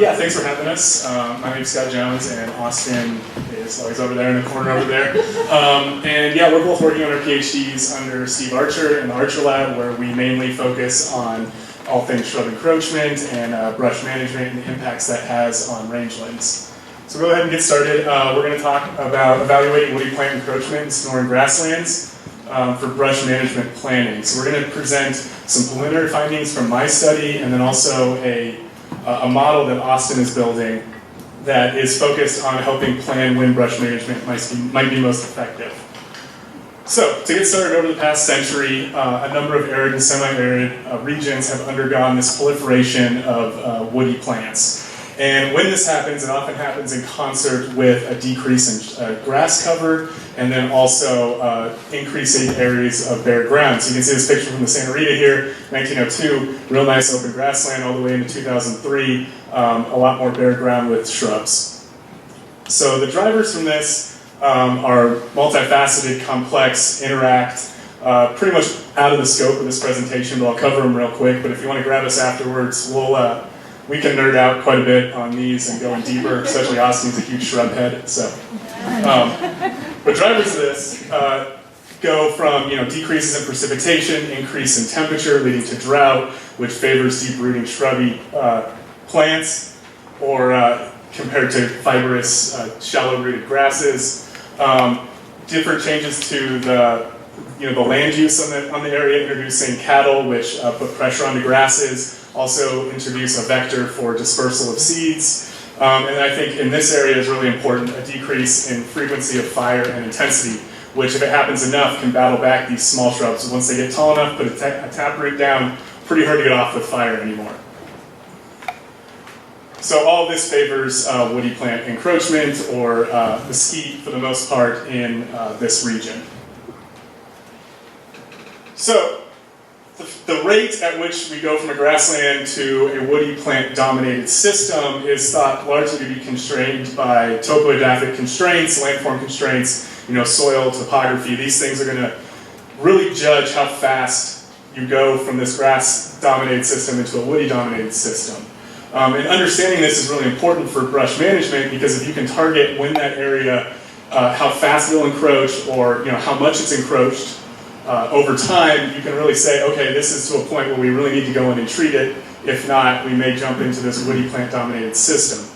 Yeah, thanks for having us. My name's Scott Jones, and Austin is always over there in the corner over there. And yeah, we're both working on our PhDs under Steve Archer in the Archer Lab, where we mainly focus on all things shrub encroachment and brush management and the impacts that has on rangelands. So go ahead and get started. We're going to talk about evaluating woody plant encroachment in Sonoran grasslands for brush management planning. So we're going to present some preliminary findings from my study, and then also a model that Austin is building that is focused on helping plan when brush management might be most effective. So, to get started, over the past century, a number of arid and semi-arid regions have undergone this proliferation of woody plants. And when this happens, it often happens in concert with a decrease in grass cover, and then also increasing areas of bare ground. So you can see this picture from the Santa Rita here, 1902, real nice open grassland all the way into 2003, a lot more bare ground with shrubs. So the drivers from this are multifaceted, complex, interact, pretty much out of the scope of this presentation, but I'll cover them real quick. But if you want to grab us afterwards, we can nerd out quite a bit on these and go in deeper, especially Austin's a huge shrub head. So, but drivers of this go from decreases in precipitation, increase in temperature leading to drought, which favors deep-rooting shrubby plants, or compared to fibrous, shallow-rooted grasses. Different changes to the land use on the area, introducing cattle, which put pressure on the grasses. Also introduce a vector for dispersal of seeds. And I think in this area is really important, a decrease in frequency of fire and intensity, which if it happens enough can battle back these small shrubs. Once they get tall enough, put a taproot down, pretty hard to get off with fire anymore. So all of this favors woody plant encroachment or mesquite for the most part in this region. So the rate at which we go from a grassland to a woody plant-dominated system is thought largely to be constrained by topoedaphic constraints, landform constraints, soil, topography. These things are going to really judge how fast you go from this grass-dominated system into a woody-dominated system. And understanding this is really important for brush management, because if you can target when that area, how fast it'll encroach, or how much it's encroached, over time, you can really say, okay, this is to a point where we really need to go in and treat it. If not, we may jump into this woody plant-dominated system.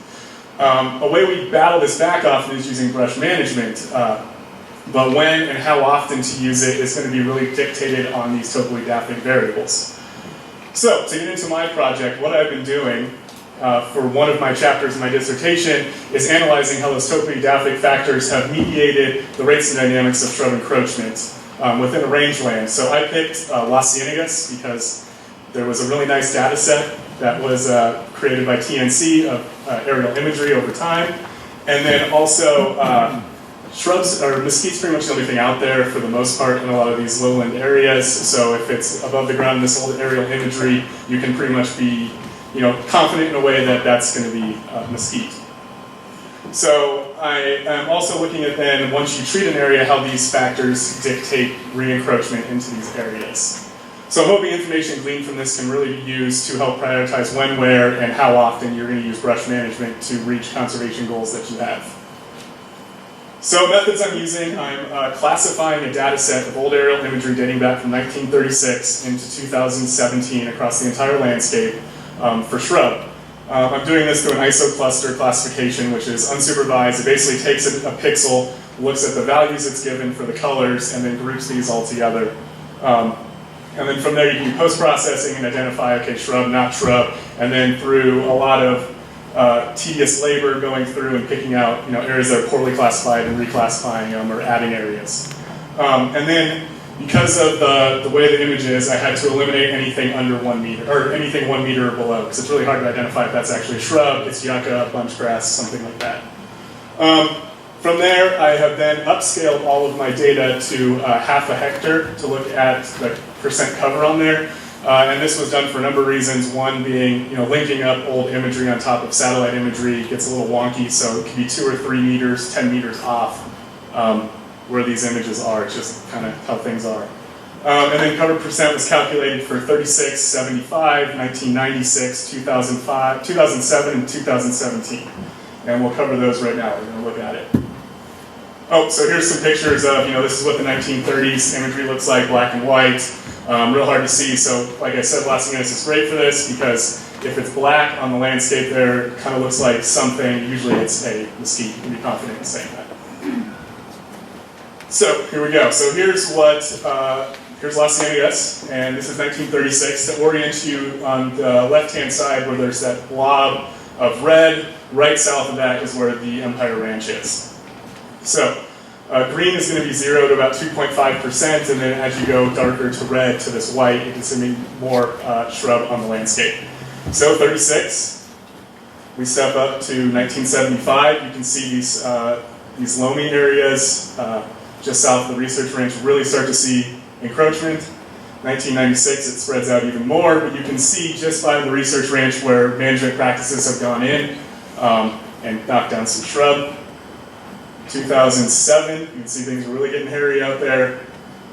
A way we battle this back often is using brush management, but when and how often to use it is going to be really dictated on these topoedaphic variables. So, to get into my project, what I've been doing for one of my chapters in my dissertation is analyzing how those topoedaphic factors have mediated the rates and dynamics of shrub encroachment within a rangeland. So I picked Las Ciénegas because there was a really nice data set that was created by TNC of aerial imagery over time. And then also shrubs, or mesquite's pretty much the only thing out there for the most part in a lot of these lowland areas. So if it's above the ground in this old aerial imagery, you can pretty much be confident in a way that that's going to be mesquite. So I am also looking at then, once you treat an area, how these factors dictate re-encroachment into these areas. So I'm hoping information gleaned from this can really be used to help prioritize when, where, and how often you're going to use brush management to reach conservation goals that you have. So methods I'm using, I'm classifying a data set of old aerial imagery dating back from 1936 into 2017 across the entire landscape for shrub. I'm doing this through an isocluster classification, which is unsupervised. It basically takes a pixel, looks at the values it's given for the colors, and then groups these all together. And then from there you can do post-processing and identify, okay, shrub, not shrub, and then through a lot of tedious labor going through and picking out areas that are poorly classified and reclassifying them or adding areas. And then because of the way the image is, I had to eliminate anything under 1 meter, or anything 1 meter or below, because it's really hard to identify if that's actually a shrub, it's yucca, bunch grass, something like that. From there, I have then upscaled all of my data to half a hectare to look at the percent cover on there. And this was done for a number of reasons. One being, linking up old imagery on top of satellite imagery gets a little wonky, so it can be 2 or 3 meters, 10 meters off where these images are. It's just kind of how things are. And then cover percent was calculated for 36, 75, 1996, 2005, 2007, and 2017. And we'll cover those right now. We're going to look at it. Oh, so here's some pictures of, this is what the 1930s imagery looks like, black and white. Real hard to see, so like I said, Los Angeles is great for this because if it's black on the landscape there, it kind of looks like something, usually it's a mesquite, you can be confident in saying that. So here we go. So here's Los Angeles, and this is 1936. To orient you on the left-hand side where there's that blob of red, right south of that is where the Empire Ranch is. So green is going to be 0 to about 2.5%, and then as you go darker to red to this white, it's going to be more shrub on the landscape. So 36, we step up to 1975. You can see these loamy areas just south of the research range really start to see encroachment. 1996, it spreads out even more, but you can see just by the research ranch where management practices have gone in and knocked down some shrub. 2007, you can see things are really getting hairy out there.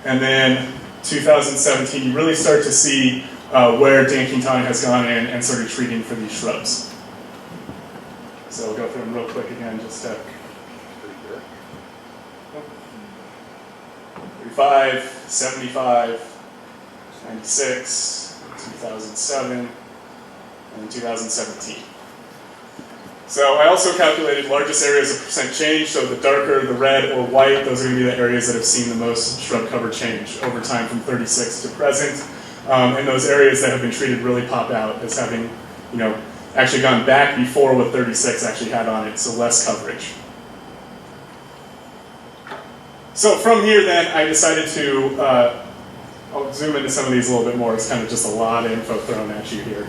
And then 2017, you really start to see where Dan Quintana has gone in and started treating for these shrubs. So we'll go through them real quick again, just to 35, 75, 96, 2007, and 2017. So I also calculated largest areas of percent change, so the darker the red or white, those are going to be the areas that have seen the most shrub cover change over time from 36 to present. And those areas that have been treated really pop out as having, actually gone back before what 36 actually had on it, so less coverage. So from here then, I decided to, I'll zoom into some of these a little bit more, it's kind of just a lot of info thrown at you here.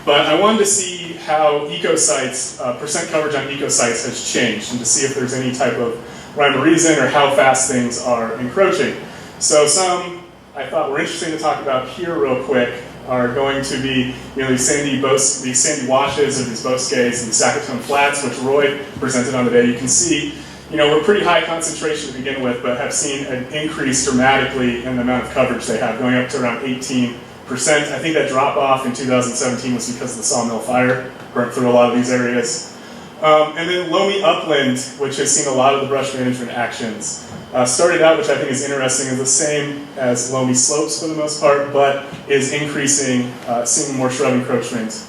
But I wanted to see how ecosites, percent coverage on ecosites has changed, and to see if there's any type of rhyme or reason or how fast things are encroaching. So some I thought were interesting to talk about here real quick are going to be these sandy washes of these bosques and these Saccatone Flats, which Roy presented on today. You can see, we're pretty high concentration to begin with, but have seen an increase dramatically in the amount of coverage they have, going up to around 18%. I think that drop off in 2017 was because of the sawmill fire, burnt through a lot of these areas. And then loamy upland, which has seen a lot of the brush management actions. Started out, which I think is interesting, is the same as loamy slopes for the most part, but is increasing, seeing more shrub encroachment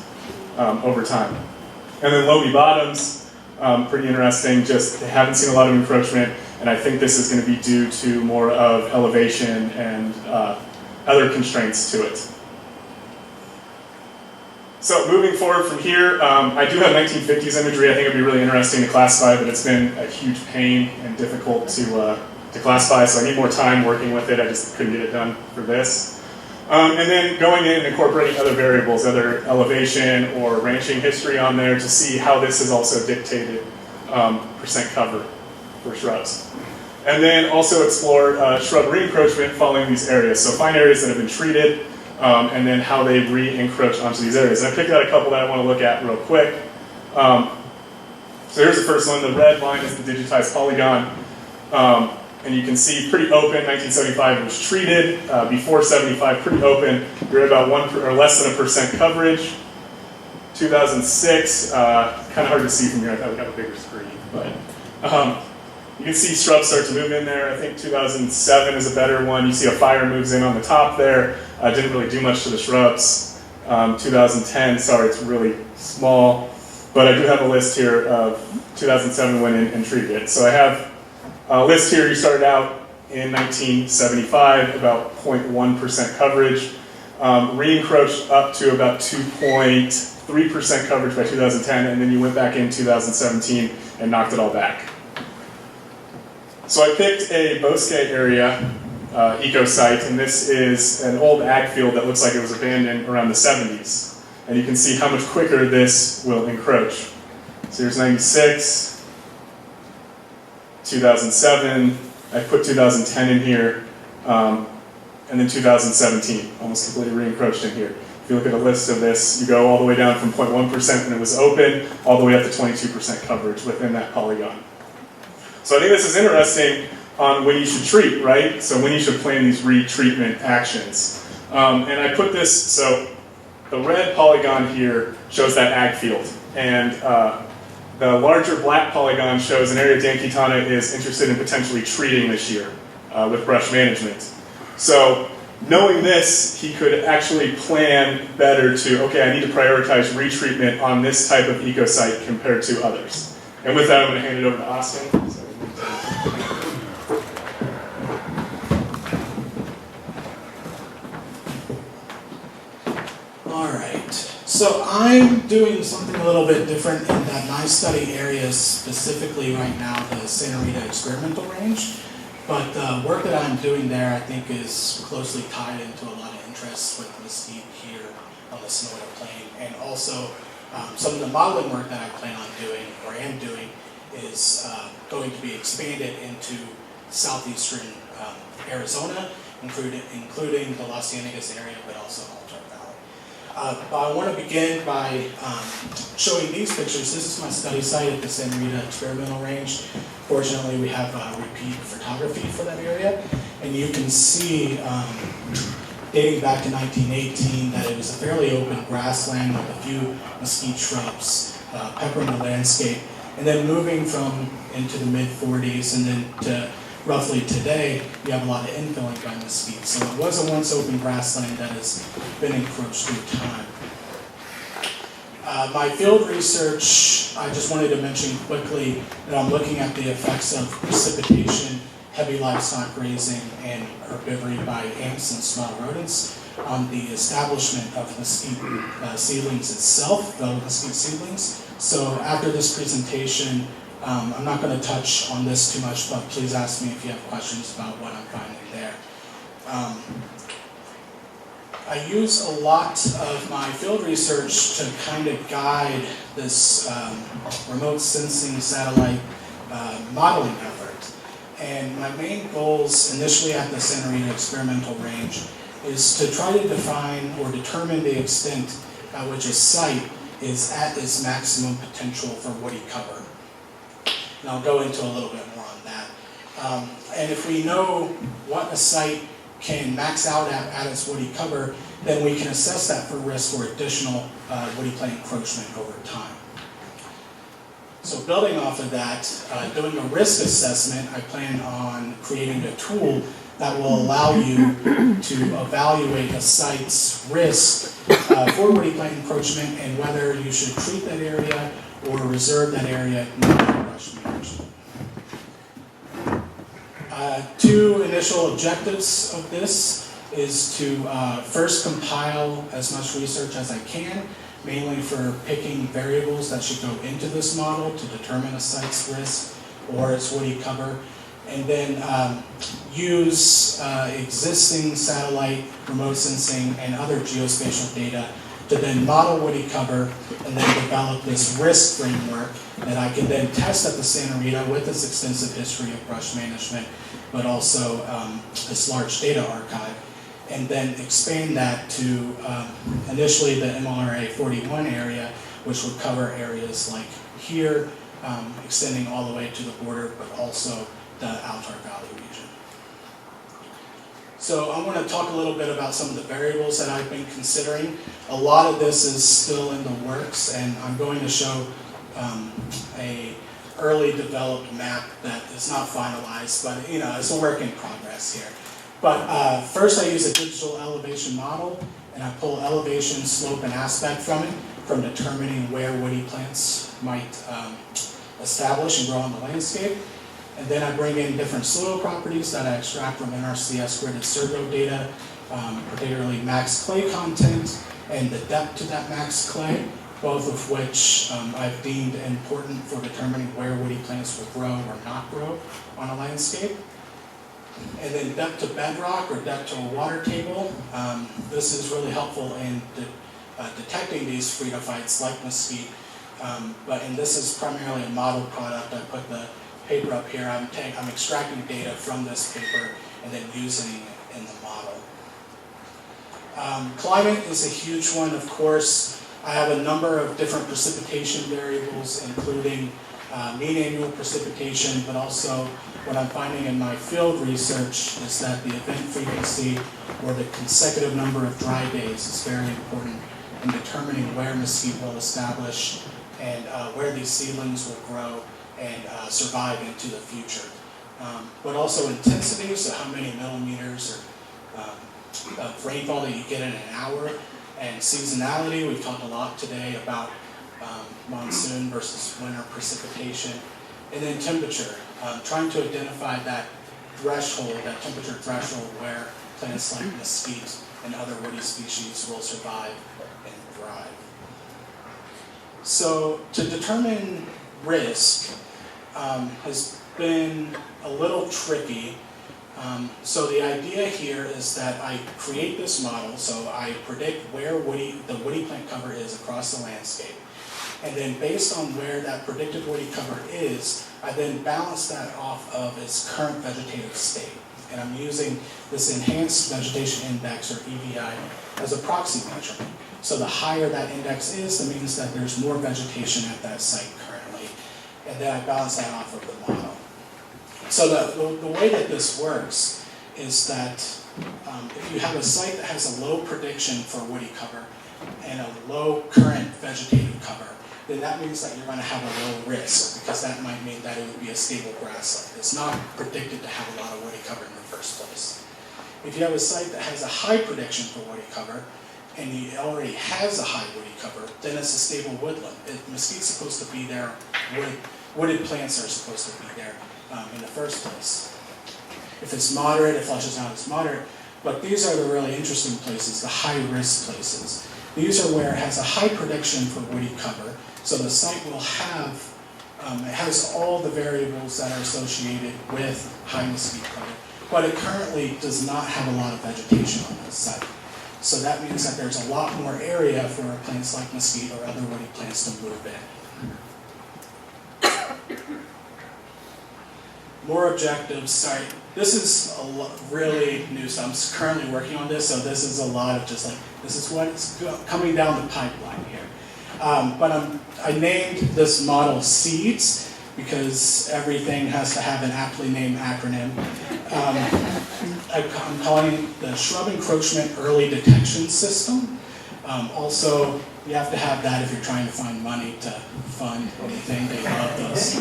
over time. And then loamy bottoms, pretty interesting, just they haven't seen a lot of encroachment, and I think this is going to be due to more of elevation and other constraints to it. So moving forward from here, I do have 1950s imagery. I think it would be really interesting to classify, but it's been a huge pain and difficult to classify, so I need more time working with it. I just couldn't get it done for this. And then going in and incorporating other variables, other elevation or ranching history on there to see how this has also dictated percent cover for shrubs. And then also explore shrub re-encroachment following these areas. So find areas that have been treated, and then how they re-encroach onto these areas. And I picked out a couple that I want to look at real quick. So here's the first one. The red line is the digitized polygon. And you can see pretty open. 1975 it was treated. Before 75, pretty open. You're at about 1 or less than 1% coverage. 2006, kind of hard to see from here. I thought we'd have a bigger screen, but you can see shrubs start to move in there. I think 2007 is a better one. You see a fire moves in on the top there. Didn't really do much to the shrubs. 2010, sorry, it's really small. But I do have a list here of 2007 went in and treated it. So I have a list here. You started out in 1975, about 0.1% coverage. Re-encroached up to about 2.3% coverage by 2010, and then you went back in 2017 and knocked it all back. So I picked a bosque area eco site, and this is an old ag field that looks like it was abandoned around the 70s. And you can see how much quicker this will encroach. So here's 96, 2007, I put 2010 in here, and then 2017, almost completely re-encroached in here. If you look at a list of this, you go all the way down from 0.1% when it was open, all the way up to 22% coverage within that polygon. So I think this is interesting on when you should treat, right? So when you should plan these retreatment actions. And I put this, so the red polygon here shows that ag field. And the larger black polygon shows an area Dan Quintana is interested in potentially treating this year with brush management. So knowing this, he could actually plan better to, okay, I need to prioritize retreatment on this type of ecosite compared to others. And with that, I'm going to hand it over to Austin. All right, so I'm doing something a little bit different in that my study area is specifically right now the Santa Rita experimental range, but the work that I'm doing there I think is closely tied into a lot of interests with mesquite here on the Sonoran Plain, and also some of the modeling work that I plan on doing, or am doing, is going to be expanded into southeastern Arizona, including the Las Ciénegas area, but also Altar Valley. But I want to begin by showing these pictures. This is my study site at the Santa Rita Experimental Range. Fortunately, we have repeat photography for that area, and you can see dating back to 1918 that it was a fairly open grassland with a few mesquite shrubs peppering the landscape, and then moving from into the mid-40s and then to roughly today, you have a lot of infilling by mesquite. So it was a once open grassland that has been encroached through time. My field research, I just wanted to mention quickly that I'm looking at the effects of precipitation, heavy livestock grazing, and herbivory by ants and small rodents on the establishment of mesquite seedlings itself, the mesquite seedlings. So after this presentation, I'm not going to touch on this too much, but please ask me if you have questions about what I'm finding there. I use a lot of my field research to kind of guide this remote sensing satellite modeling effort. And my main goals initially at the Santa Rita Experimental Range is to try to define or determine the extent at which a site is at its maximum potential for woody cover. And I'll go into a little bit more on that. And if we know what a site can max out at its woody cover, then we can assess that for risk for additional woody plant encroachment over time. So building off of that, doing a risk assessment, I plan on creating a tool that will allow you to evaluate a site's risk for woody plant encroachment and whether you should treat that area or reserve that area not for brush management. Two initial objectives of this is to first compile as much research as I can, mainly for picking variables that should go into this model to determine a site's risk or its woody cover, and then use existing satellite, remote sensing, and other geospatial data to then model woody cover and then develop this risk framework that I can then test at the Santa Rita with its extensive history of brush management, but also this large data archive, and then expand that to initially the MLRA 41 area, which would cover areas like here, extending all the way to the border, but also the Altar Valley region. So I want to talk a little bit about some of the variables that I've been considering. A lot of this is still in the works, and I'm going to show a early developed map that is not finalized, but it's a work in progress here. But first I use a digital elevation model, and I pull elevation, slope, and aspect from it, from determining where woody plants might establish and grow on the landscape. And then I bring in different soil properties that I extract from NRCS gridded Sergo data, particularly max clay content and the depth to that max clay, both of which I've deemed important for determining where woody plants will grow or not grow on a landscape. And then depth to bedrock or depth to a water table. This is really helpful in detecting these phaerophytes like mesquite, and this is primarily a model product. I put the paper up here. I'm extracting data from this paper and then using it in the model. Climate is a huge one, of course. I have a number of different precipitation variables, including mean annual precipitation, but also what I'm finding in my field research is that the event frequency or the consecutive number of dry days is very important in determining where mesquite will establish and where these seedlings will grow and survive into the future. But also intensity, so how many millimeters of rainfall that you get in an hour, and seasonality. We've talked a lot today about monsoon versus winter precipitation, and then temperature, trying to identify that threshold, that temperature threshold where plants like mesquite and other woody species will survive and thrive. So to determine risk has been a little tricky. So the idea here is that I create this model, so I predict where the woody plant cover is across the landscape. And then based on where that predicted woody cover is, I then balance that off of its current vegetative state. And I'm using this Enhanced Vegetation Index, or EVI, as a proxy measurement. So the higher that index is, that means that there's more vegetation at that site currently. And then I balance that off of the model. So the way that this works is that if you have a site that has a low prediction for woody cover and a low current vegetative cover, then that means that you're going to have a low risk, because that might mean that it would be a stable grassland. It's not predicted to have a lot of woody cover in the first place. If you have a site that has a high prediction for woody cover and it already has a high woody cover, then it's a stable woodland. Mesquite's supposed to be there, wooded plants are supposed to be there in the first place. If it's moderate, it flushes out as moderate. But these are the really interesting places, the high-risk places. These are where it has a high prediction for woody cover, so the site will have, it has all the variables that are associated with high mesquite cover, but it currently does not have a lot of vegetation on that site. So that means that there's a lot more area for plants like mesquite or other woody plants to move in. More objectives, sorry. This is really new, so I'm currently working on this, so this is a lot of just like, this is what's coming down the pipeline here. But I named this model SEEDS, because everything has to have an aptly named acronym. I'm calling it the Shrub Encroachment Early Detection System. Also, you have to have that if you're trying to find money to fund anything. They love those.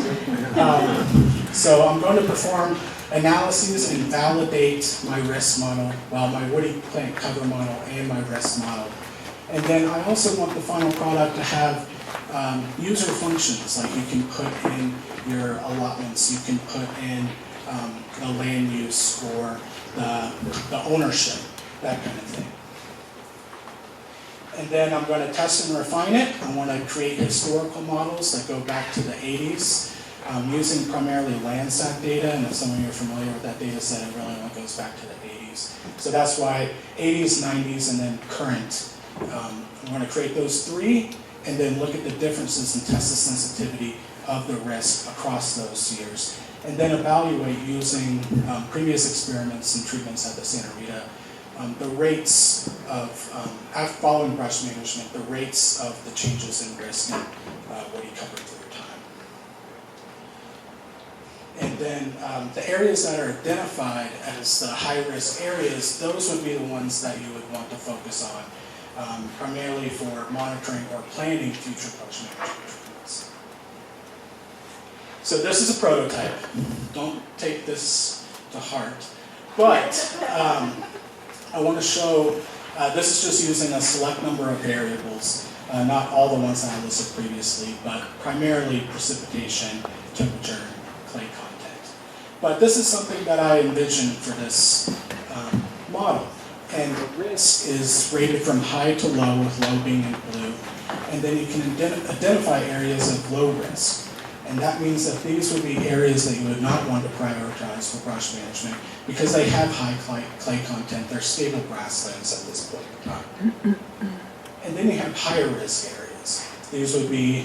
So I'm going to perform analyses and validate my risk model, well, my woody plant cover model and my risk model. And then I also want the final product to have user functions, like you can put in your allotments, you can put in the land use or the ownership, that kind of thing. And then I'm going to test and refine it. I want to create historical models that go back to the 80s, using primarily Landsat data, and if some of you are familiar with that data set, it really only goes back to the 80s. So that's why 80s, 90s, and then current. I'm going to create those three, and then look at the differences and test the sensitivity of the risk across those years. And then evaluate using previous experiments and treatments at the Santa Rita, the rates of, following brush management, the rates of the changes in risk and woody cover through time. And then the areas that are identified as the high-risk areas, those would be the ones that you would want to focus on, primarily for monitoring or planning future brush management treatments. So this is a prototype. Don't take this to heart. But I want to show, this is just using a select number of variables, not all the ones that I listed previously, but primarily precipitation, temperature, clay content. But this is something that I envisioned for this model. And the risk is rated from high to low, with low being in blue. And then you can identify areas of low risk. And that means that these would be areas that you would not want to prioritize for brush management because they have high clay content. They're stable grasslands at this point in time. And then you have higher risk areas. These would be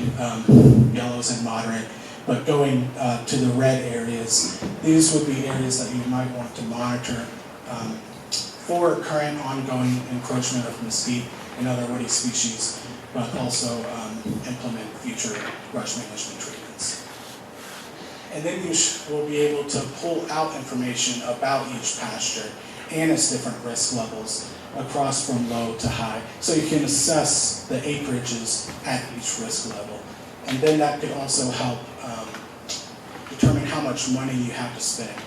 yellows and moderate, but going to the red areas, these would be areas that you might want to monitor for current ongoing encroachment of mesquite and other woody species, but also implement future brush management treatments. And then you will be able to pull out information about each pasture and its different risk levels across from low to high. So you can assess the acreages at each risk level. And then that could also help determine how much money you have to spend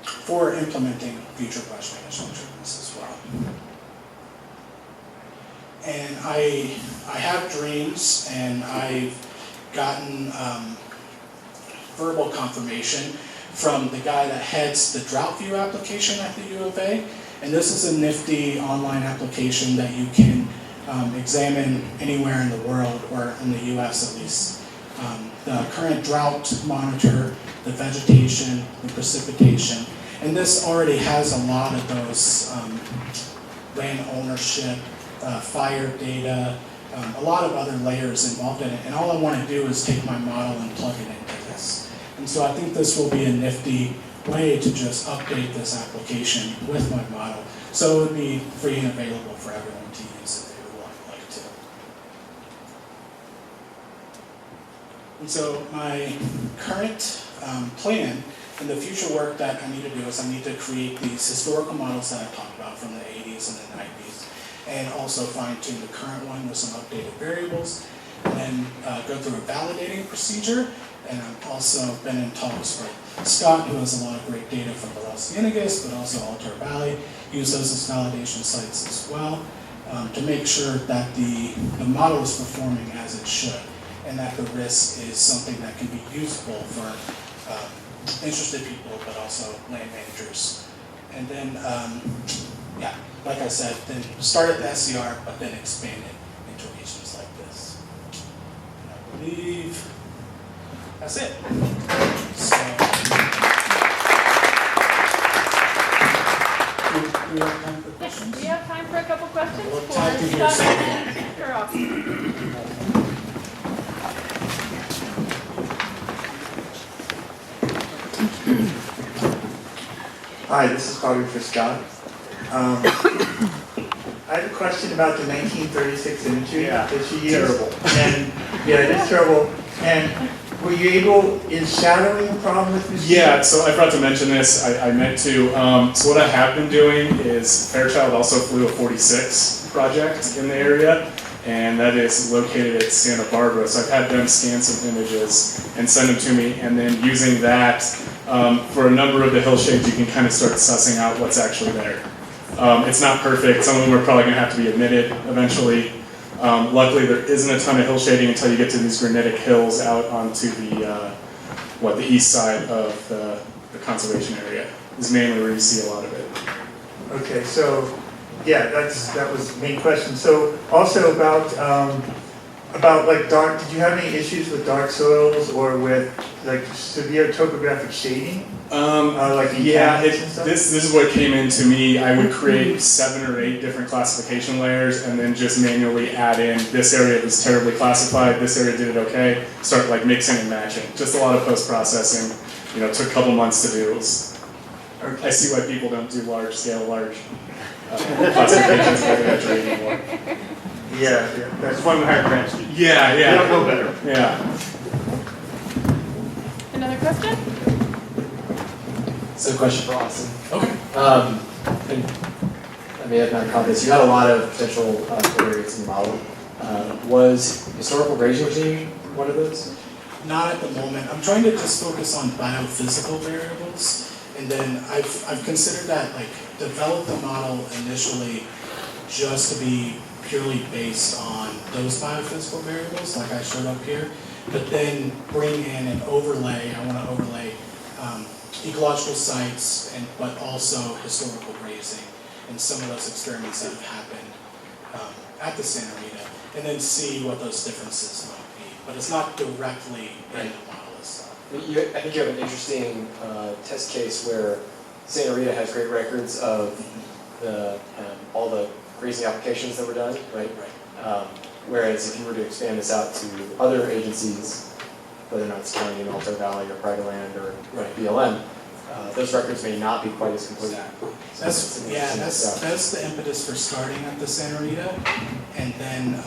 for implementing future brush management treatments as well. And I have dreams, and I've gotten verbal confirmation from the guy that heads the Drought View application at the U of A. And this is a nifty online application that you can examine anywhere in the world, or in the US at least. The current drought monitor, the vegetation, the precipitation. And this already has a lot of those land ownership, fire data, a lot of other layers involved in it. And all I want to do is take my model and plug it into this. And so I think this will be a nifty way to just update this application with my model. So it would be free and available for everyone to use if they would like to. And so my current plan and the future work that I need to do is I need to create these historical models that I talked about from the 80s and the 90s, and also fine-tune the current one with some updated variables, and then go through a validating procedure. And I've also been in talks with Scott, who has a lot of great data from the Los Cienegos, but also Altar Valley, use those as validation sites as well, to make sure that the model is performing as it should, and that the risk is something that can be usable for interested people, but also land managers. And then, yeah, like I said, then start at the SCR, but then expand it into regions like this. And I believe that's it. So, do we have time for questions? We have time for a couple questions We'll for type in your Scott and Karov. Hi, this is probably for Scott. I have a question about the 1936 imagery that you used. Terrible. And yeah, it is terrible. And were you able, is shadowing a problem with this? Yeah, so I forgot to mention this, I meant to. So what I have been doing is Fairchild also flew a 46 project in the area, and that is located at Santa Barbara. So I've had them scan some images and send them to me, and then using that for a number of the hill shades, you can kind of start sussing out what's actually there. It's not perfect. Some of them are probably going to have to be omitted eventually. Luckily, there isn't a ton of hill shading until you get to these granitic hills out onto the the east side of the conservation area. Is mainly where you see a lot of it. Okay, so yeah, that was the main question. So also about like dark. Did you have any issues with dark soils or with like severe topographic shading? Like Yeah, and stuff? this is what came into me. I would create 7 or 8 different classification layers and then just manually add in this area was terribly classified, this area did it okay. Start like mixing and matching. Just a lot of post-processing. You know, it took a couple months to do. I see why people don't do large classifications like that anymore. Yeah, that's why we hired grants. Yeah. They don't know better. Yeah. Another question? So, a question for Austin. Okay. And I may have not caught this. You had a lot of potential areas in the model. Was historical grazing one of those? Not at the moment. I'm trying to just focus on biophysical variables, and then I've considered that, like, develop the model initially just to be purely based on those biophysical variables, like I showed up here, but then bring in an overlay. I want to overlay ecological sites, but also historical grazing, and some of those experiments that have happened at the Santa Rita, and then see what those differences might be. But it's not directly in the model itself. I think you have an interesting test case where Santa Rita has great records of all the grazing applications that were done, right? Whereas if you were to expand this out to other agencies, whether or not it's county in Altar Valley or Pride of Land or BLM, those records may not be quite as complete. Exactly. So That's the impetus for starting at the Santa Rita, and then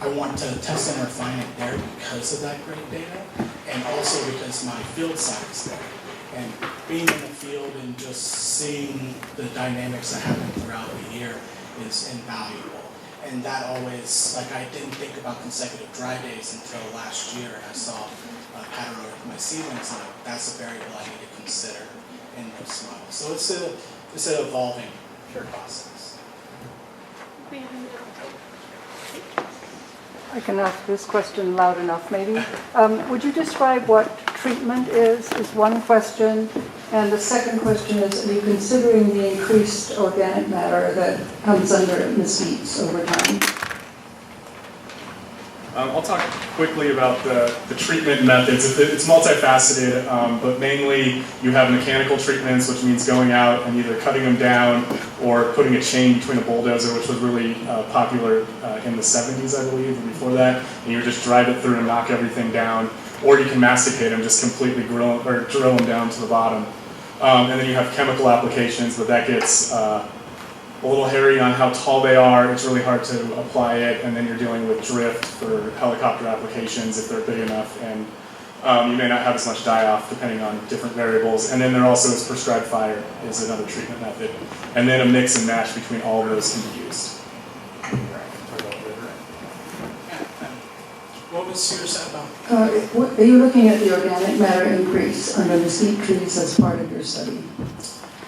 I want to test and refine it there because of that great data, and also because my field site is there. And being in the field and just seeing the dynamics that happen throughout the year is invaluable. And that always, like I didn't think about consecutive dry days until last year, and I saw a pattern with my seedlings, and that's a variable I need to consider in this model. So it's an evolving process. I can ask this question loud enough, maybe. Would you describe what treatment is one question. And the second question is, are you considering the increased organic matter that comes under mesquites over time? I'll talk quickly about the treatment methods. It's multifaceted, but mainly you have mechanical treatments, which means going out and either cutting them down or putting a chain between a bulldozer, which was really popular in the 70s, I believe, or before that. And you just drive it through and knock everything down. Or you can masticate them, just completely drill them down to the bottom. And then you have chemical applications, but that gets a little hairy on how tall they are. It's really hard to apply it, and then you're dealing with drift for helicopter applications if they're big enough, and you may not have as much die-off depending on different variables. And then there also is prescribed fire is another treatment method, and then a mix and match between all of those can be used. What was yours about? Are you looking at the organic matter increase under mesquite trees as part of your study?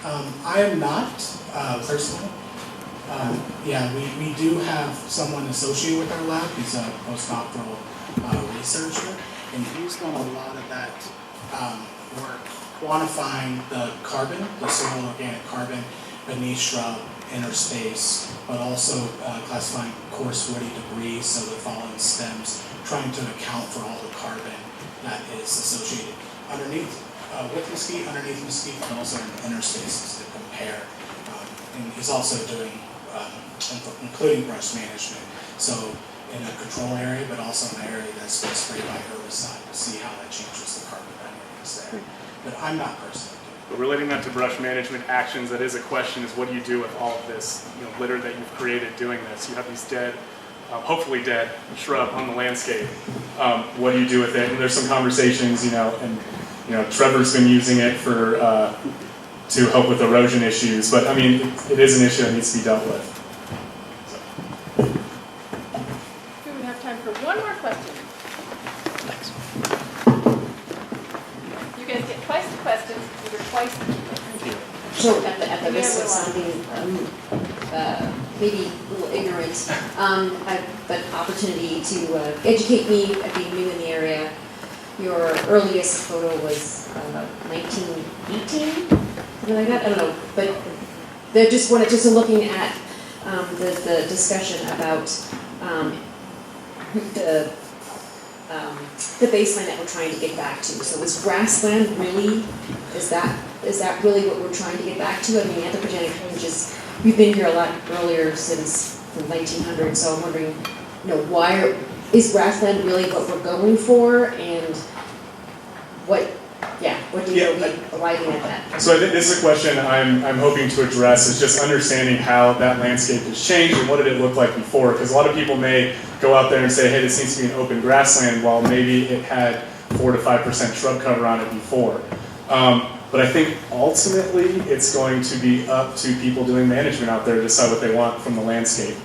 I am not, personally. Yeah, we do have someone associated with our lab. He's a postdoctoral researcher, and he's done a lot of that work quantifying the carbon, the soil organic carbon beneath shrub, interspace, but also classifying coarse woody debris, so the fallen stems, trying to account for all the carbon that is associated underneath with mesquite, underneath mesquite, but also in interspaces to compare. And he's also doing, including brush management, so in a control area, but also in an area that's been sprayed by herbicide to see how that changes the carbon dynamics there. But I'm not personally doing it. But relating that to brush management actions, that is a question, is what do you do with all of this litter that you've created doing this? You have these dead, hopefully dead, shrub on the landscape. What do you do with it? And there's some conversations, and Trevor's been using it for to help with erosion issues, but I mean, it is an issue that needs to be dealt with. We would have time for one more question. Thanks. You guys get twice the questions, you're twice the people. So at the risk of sounding maybe a little ignorant, but opportunity to educate me at being new in the area. Your earliest photo was 1918, something like that. I don't know, but they're just looking at the discussion about the baseline that we're trying to get back to. So is grassland really? Is that really what we're trying to get back to? I mean, anthropogenic ranges. We've been here a lot earlier since the 1900s, so I'm wondering, why is grassland really what we're going for, and what do you arriving at that? So I think this is a question I'm hoping to address, is just understanding how that landscape has changed and what did it look like before, because a lot of people may go out there and say, hey, this needs to be an open grassland, while maybe it had 4 to 5% shrub cover on it before. But I think ultimately it's going to be up to people doing management out there to decide what they want from the landscape.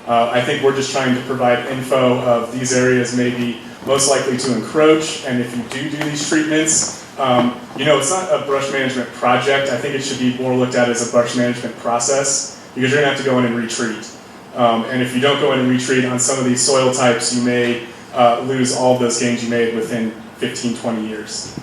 I think we're just trying to provide info of these areas may be most likely to encroach, and if you do these treatments, it's not a brush management project. I think it should be more looked at as a brush management process, because you're going to have to go in and retreat. And if you don't go in and retreat on some of these soil types, you may lose all of those gains you made within 15, 20 years.